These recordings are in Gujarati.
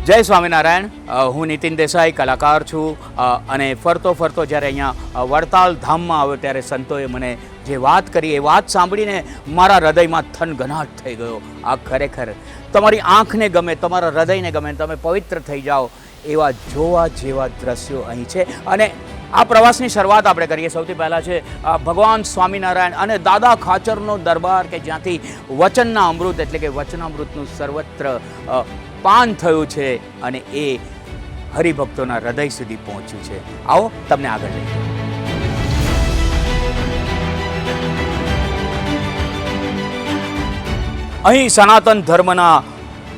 જય સ્વામિનારાયણ. હું નીતિન દેસાઈ કલાકાર છું અને ફરતો જ્યારે અહીંયા વડતાલ ધામમાં આવ્યો ત્યારે સંતોએ મને જે વાત કરી એ વાત સાંભળીને મારા હૃદયમાં થનગનાટ થઈ ગયો. આ ખરેખર તમારી આંખને ગમે, તમારા હૃદયને ગમે, તમે પવિત્ર થઈ જાઓ એવા જોવા જેવા દ્રશ્યો અહીં છે. અને આ પ્રવાસની શરૂઆત આપણે કરીએ. સૌથી પહેલાં છે ભગવાન સ્વામિનારાયણ અને દાદા ખાચરનો દરબાર કે જ્યાંથી વચનના અમૃત એટલે કે વચનામૃતનું સર્વત્ર પાન થયું છે અને એ હરિભક્તોના હૃદય સુધી પહોંચ્યું છે. આવો તમને આગળ લઈએ. અહીં સનાતન ધર્મના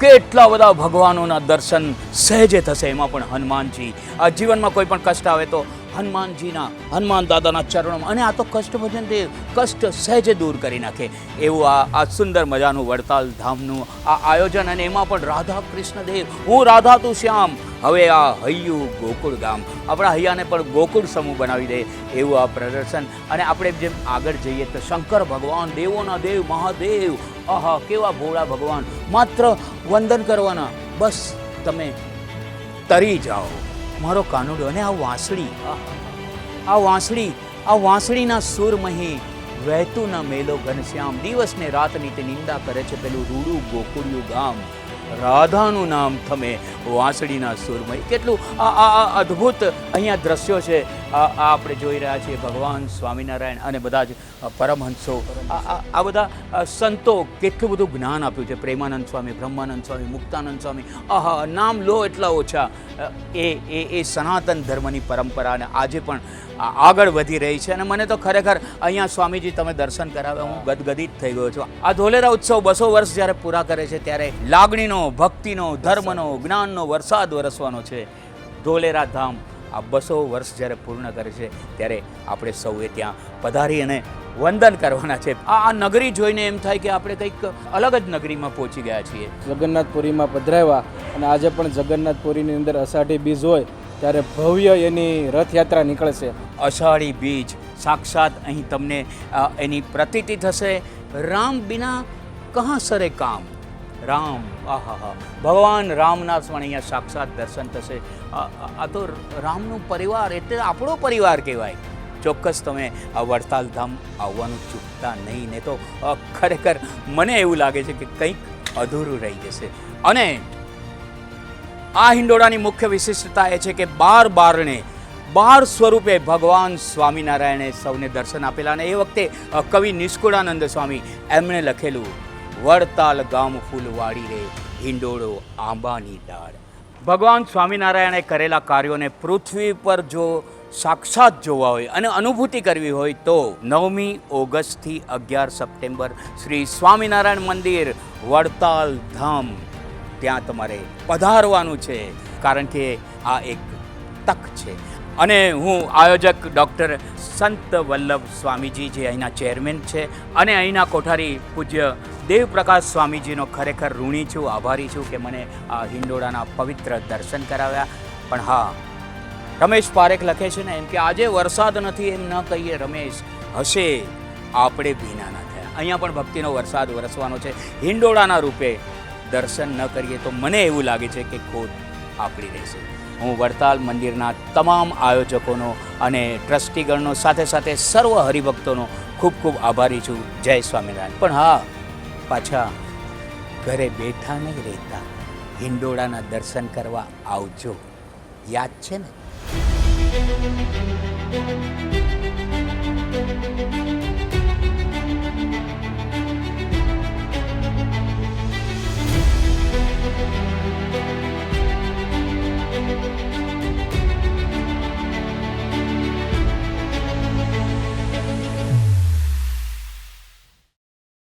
કેટલા બધા ભગવાનોના દર્શન સહેજે થશે. એમાં પણ હનુમાનજી. આ જીવનમાં કોઈ પણ કષ્ટ આવે તો હનુમાન દાદાના ચરણોમાં, અને આ તો કષ્ટ ભજન દેવ, કષ્ટ સહેજે દૂર કરી નાખે એવું આ સુંદર મજાનું વડતાલ ધામનું આ આયોજન. અને એમાં પણ રાધા કૃષ્ણ દેવ, હું રાધા તું શ્યામ. હવે આ હૈયું ગોકુળ ગામ, આપણા હૈયાને પણ ગોકુળ સમૂહ બનાવી દે એવું આ પ્રદર્શન. અને આપણે જેમ આગળ જઈએ તો શંકર ભગવાન, દેવોના દેવ મહાદેવ, આહા કેવા ભોળા ભગવાન. માત્ર વંદન કરવાના, બસ તમે તરી જાઓ મારો કાનુડો. અને આ વાંસળીના સુરમહી વહેતું ન મેલો ઘનશ્યામ. દિવસ ને રાત ની તે નિંદા કરે છે પેલું રૂડું ગોકુળિયું ગામ. રાધાનું નામ તમે વાંસળીના સુરમય. કેટલું અદ્ભુત અહીંયા દ્રશ્યો છે. આપણે જોઈ રહ્યા છીએ ભગવાન સ્વામિનારાયણ અને બધા જ પરમહંસો, આ બધા સંતો કેટલું બધું જ્ઞાન આપ્યું છે. પ્રેમાનંદ સ્વામી, બ્રહ્માનંદ સ્વામી, મુક્તાનંદ સ્વામી, આહા નામ લો એટલા ઓછા. એ સનાતન ધર્મની પરંપરા અને આજે પણ આગળ વધી રહી છે. અને મને તો ખરેખર અહીંયા સ્વામીજી તમે દર્શન કરાવ્યા, હું ગદગદિત થઈ ગયો છું. આ ધોલેરા ઉત્સવ 200 વર્ષ જ્યારે પૂરા કરે છે ત્યારે લાગણીનો, ભક્તિનો, ધર્મનો, જ્ઞાનનો વરસાદ વરસવાનો છે. ધોલેરા ધામ આ 200 વર્ષ જ્યારે પૂર્ણ કરે છે ત્યારે આપણે સૌએ ત્યાં પધારી અને વંદન કરવાના છે. આ નગરી જોઈને એમ થાય કે આપણે કંઈક અલગ જ નગરીમાં પહોંચી ગયા છીએ. જગન્નાથપુરીમાં પધરાવ્યા અને આજે પણ જગન્નાથપુરીની અંદર અષાઢી બીજ હોય ત્યારે ભવ્ય એની રથયાત્રા નીકળશે. અષાઢી બીજ સાક્ષાત અહીં તમને એની પ્રતીતિ થશે. રામ બિના કહા સરે કામ. રામ, આહા ભગવાન રામના પણ અહીંયા સાક્ષાત દર્શન થશે. આ તો રામનું પરિવાર એટલે આપણો પરિવાર કહેવાય. ચોક્કસ તમે આ વડતાલ ધામ આવવાનું ચૂકતા નહીં, ને તો ખરેખર મને એવું લાગે છે કે કંઈક અધૂરું રહી જશે. અને આ હિંડોળાની મુખ્ય વિશિષ્ટતા એ છે કે 12 બારણે 12 સ્વરૂપે ભગવાન સ્વામિનારાયણે સૌને દર્શન આપેલા. અને એ વખતે કવિ નિષ્કુળાનંદ સ્વામી એમણે લખેલું, વડતાલ ગામ ફૂલવાડી રે હિંડોળો આંબાની ડાળ. ભગવાન સ્વામિનારાયણે કરેલા કાર્યોને પૃથ્વી પર જો સાક્ષાત જોવા હોય અને અનુભૂતિ કરવી હોય તો 9મી ઓગસ્ટથી 11 સપ્ટેમ્બર શ્રી સ્વામિનારાયણ મંદિર વડતાલ ધામ ત્યાં તમારે પધારવાનું છે. કારણ કે આ એક તક છે. અને હું આયોજક ડૉક્ટર સંત વલ્લભ સ્વામીજી જે અહીંના ચેરમેન છે અને અહીંના કોઠારી પૂજ્ય દેવપ્રકાશ સ્વામીજીનો ખરેખર ઋણી છું, આભારી છું કે મને આ હિંડોળાના પવિત્ર દર્શન કરાવ્યા. પણ હા, રમેશ પારેખ લખે છે ને એમ કે આજે વરસાદ નથી એમ ન કહીએ રમેશ, હશે આપણે ભીના ના થયા. અહીંયા પણ ભક્તિનો વરસાદ વરસવાનો છે. હિંડોળાના રૂપે દર્શન ન કરીએ તો મને એવું લાગે છે કે ખોટ આપણી રહેશે. હું વડતાલ મંદિરના તમામ આયોજકોનો અને ટ્રસ્ટીગણનો સાથે સાથે સર્વ હરિભક્તોનો ખૂબ ખૂબ આભારી છું. જય સ્વામિનારાયણ. પણ હા, પાછા ઘરે બેઠા નહીં રહેતા, હિંડોળાના દર્શન કરવા આવજો. યાદ છે ને?